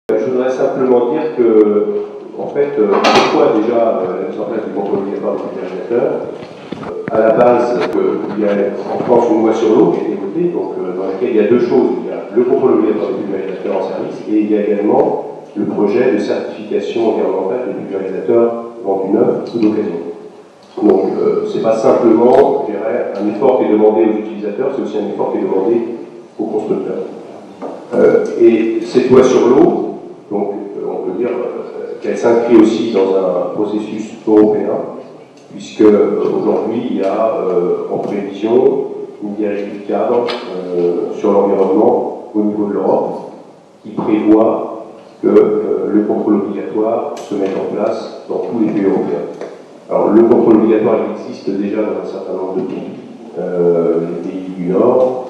Je voudrais simplement dire que, en fait, pourquoi déjà la mise en place du contrôle obligatoire des pulvérisateurs, à la base, il y a en France une loi sur l'eau qui a été votée, donc, dans laquelle il y a deux choses. Il y a le contrôle obligatoire des pulvérisateurs en service et il y a également le projet de certification environnementale des pulvérisateurs vendus neufs ou d'occasion. Donc, c'est pas simplement, je dirais, un effort qui est demandé aux utilisateurs, c'est aussi un effort qui est demandé aux constructeurs. Et cette loi sur l'eau, donc on peut dire qu'elle s'inscrit aussi dans un processus européen, puisque aujourd'hui il y a en prévision une directive cadre sur l'environnement au niveau de l'Europe qui prévoit que le contrôle obligatoire se mette en place dans tous les pays européens. Alors le contrôle obligatoire il existe déjà dans un certain nombre de pays, les pays du Nord,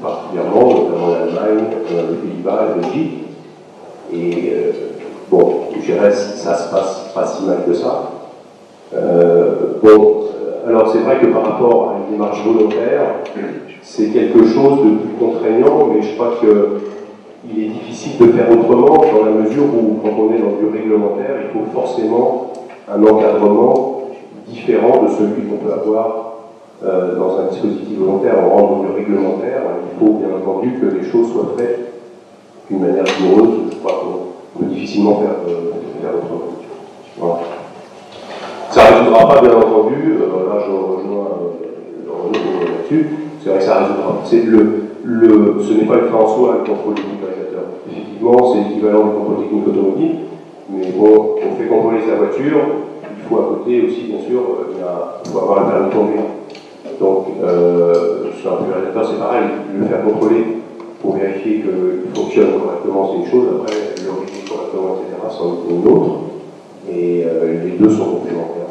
particulièrement, notamment l'Allemagne, les Pays-Bas, la Belgique. Et bon, je dirais ça se passe pas si mal que ça. Alors c'est vrai que par rapport à une démarche volontaire, c'est quelque chose de plus contraignant, mais je crois qu'il est difficile de faire autrement dans la mesure où, quand on est dans du réglementaire, il faut forcément un encadrement différent de celui qu'on peut avoir dans un dispositif volontaire. En rendre du réglementaire, il faut bien entendu que les choses soient faites d'une manière rigoureuse. Je crois qu'on peut difficilement faire autrement. Voilà. Ça ne résoudra pas, bien entendu, là je rejoins Renaud là-dessus, c'est vrai que ça résoudra. Ce n'est pas une fin en soi, le contrôle des pulvérisateurs. Effectivement, c'est l'équivalent du contrôle technique automobile, mais bon, on fait contrôler sa voiture, il faut à côté aussi, bien sûr, il faut avoir un permis de conduire. Donc, sur un pulvérisateur, c'est pareil, le faire contrôler pour vérifier qu'il fonctionne correctement, c'est une chose, après, le réglé correctement, etc., c'en est une autre, et les deux sont complémentaires.